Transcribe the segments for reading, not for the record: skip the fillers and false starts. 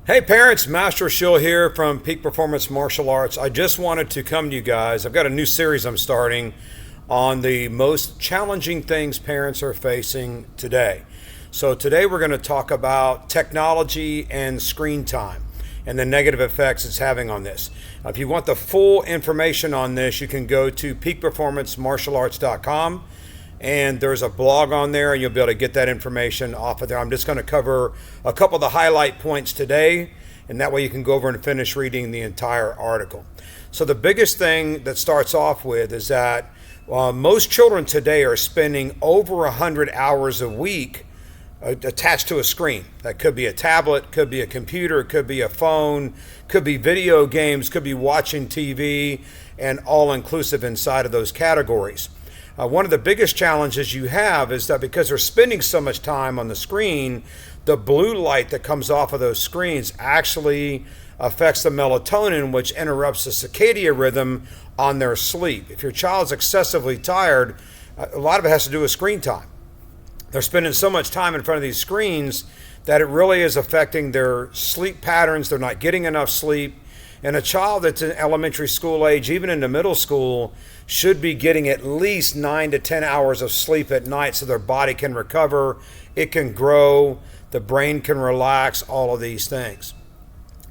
Hey parents, Master Shill here from Peak Performance Martial Arts. I just wanted to come to you guys. I've got a new series I'm starting on the most challenging things parents are facing today. So today we're going to talk about technology and screen time and the negative effects it's having on this. If you want the full information on this, you can go to peakperformancemartialarts.com. And there's a blog on there, and you'll be able to get that information off of there. I'm just going to cover a couple of the highlight points today, and that way you can go over and finish reading the entire article. So the biggest thing that starts off with is that most children today are spending over 100 hours a week attached to a screen. That could be a tablet, could be a computer, could be a phone, could be video games, could be watching TV, and all inclusive inside of those categories. One of the biggest challenges you have is that because they're spending so much time on the screen, the blue light that comes off of those screens actually affects the melatonin, which interrupts the circadian rhythm on their sleep. If your child's excessively tired, a lot of it has to do with screen time. They're spending so much time in front of these screens that it really is affecting their sleep patterns. They're not getting enough sleep. And a child that's in elementary school age, even into middle school, should be getting at least 9 to 10 hours of sleep at night so their body can recover, it can grow, the brain can relax, all of these things.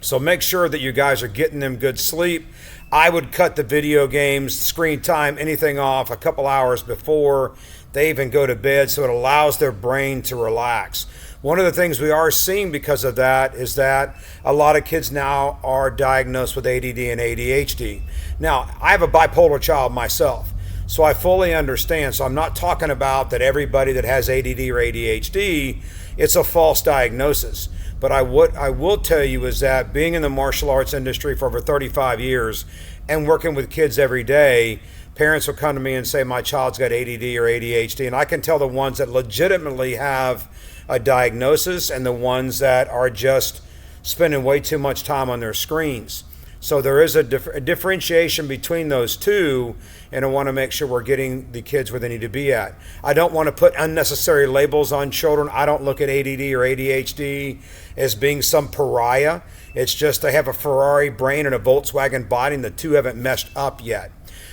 So make sure that you guys are getting them good sleep. I would cut the video games, screen time, anything off a couple hours before they even go to bed so it allows their brain to relax. One of the things we are seeing because of that is that a lot of kids now are diagnosed with ADD and ADHD. Now, I have a bipolar child myself, so I fully understand. So I'm not talking about that everybody that has ADD or ADHD, it's a false diagnosis. But I will tell you is that being in the martial arts industry for over 35 years and working with kids every day, parents will come to me and say, my child's got ADD or ADHD, and I can tell the ones that legitimately have a diagnosis and the ones that are just spending way too much time on their screens. So there is a differentiation between those two, and I want to make sure we're getting the kids where they need to be at. I don't want to put unnecessary labels on children. I don't look at ADD or ADHD as being some pariah. It's just they have a Ferrari brain and a Volkswagen body, and the two haven't meshed up yet.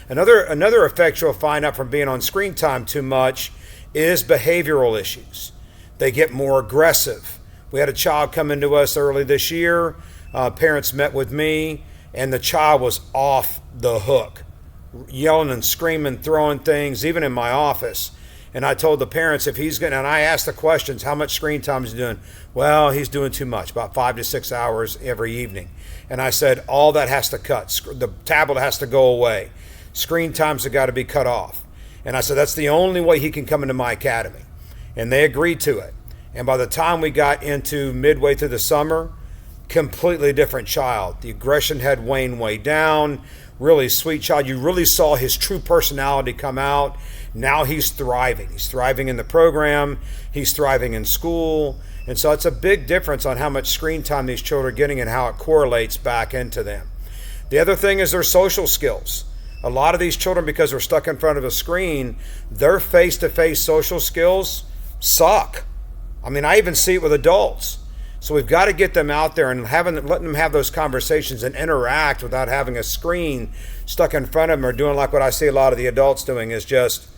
Another effect you'll find out from being on screen time too much is behavioral issues. They get more aggressive. We had a child come into us early this year. Parents met with me, and the child was off the hook, yelling and screaming, throwing things, even in my office. And I told the parents if he's going, and I asked the questions, how much screen time is he doing? Well, he's doing too much, about 5 to 6 hours every evening. And I said, all that has to cut. The tablet has to go away. Screen times have got to be cut off. And I said, that's the only way he can come into my academy. And they agreed to it. And by the time we got into midway through the summer, completely different child. The aggression had waned way down. Really sweet child. You really saw his true personality come out. Now he's thriving. He's thriving in the program. He's thriving in school. And so it's a big difference on how much screen time these children are getting and how it correlates back into them. The other thing is their social skills. A lot of these children, because they're stuck in front of a screen, their face-to-face social skills suck. I mean, I even see it with adults. So we've got to get them out there and letting them have those conversations and interact without having a screen stuck in front of them or doing like what I see a lot of the adults doing is just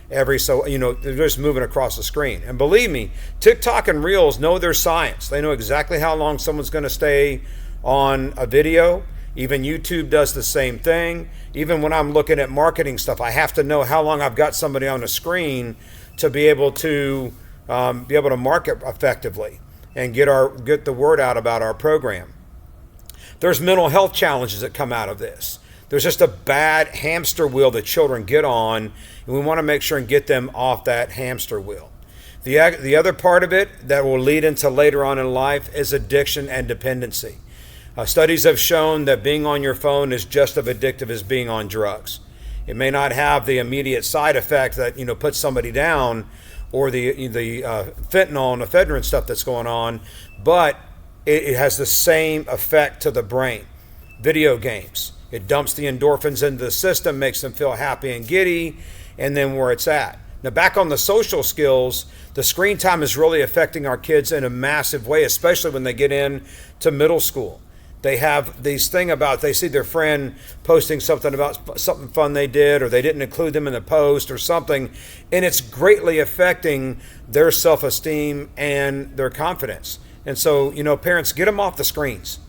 they're just moving across the screen. And believe me, TikTok and Reels know their science. They know exactly how long someone's going to stay on a video. Even YouTube does the same thing. Even when I'm looking at marketing stuff, I have to know how long I've got somebody on the screen to be able to market effectively and get the word out about our program. There's mental health challenges that come out of this. There's just a bad hamster wheel that children get on, and we want to make sure and get them off that hamster wheel. The other part of it that will lead into later on in life is addiction and dependency. Studies have shown that being on your phone is just as addictive as being on drugs. It may not have the immediate side effect that puts somebody down, or the fentanyl and ephedrine stuff that's going on, but it has the same effect to the brain. Video games. It dumps the endorphins into the system, makes them feel happy and giddy, and then where it's at. Now, back on the social skills, the screen time is really affecting our kids in a massive way, especially when they get in to middle school. They have these thing about, they see their friend posting something about something fun they did, or they didn't include them in the post or something, and it's greatly affecting their self-esteem and their confidence. And so, parents, get them off the screens.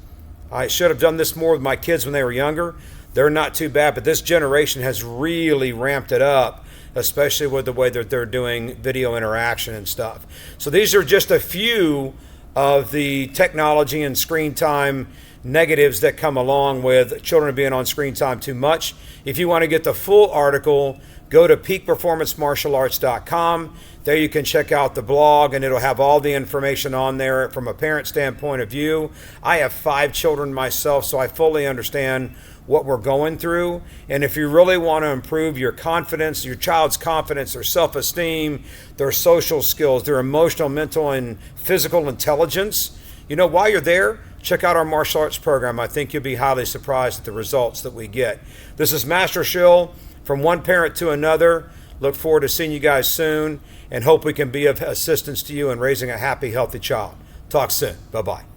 I should have done this more with my kids when they were younger. They're not too bad, but this generation has really ramped it up, especially with the way that they're doing video interaction and stuff. So these are just a few of the technology and screen time negatives that come along with children being on screen time too much. If you want to get the full article, go to peakperformancemartialarts.com. There you can check out the blog, and it'll have all the information on there from a parent standpoint of view. I have 5 children myself, so I fully understand what we're going through. And if you really want to improve your confidence, your child's confidence, their self-esteem, their social skills, their emotional, mental, and physical intelligence, while you're there, check out our martial arts program. I think you'll be highly surprised at the results that we get. This is Master Schill, from one parent to another. Look forward to seeing you guys soon, and hope we can be of assistance to you in raising a happy, healthy child. Talk soon. Bye-bye.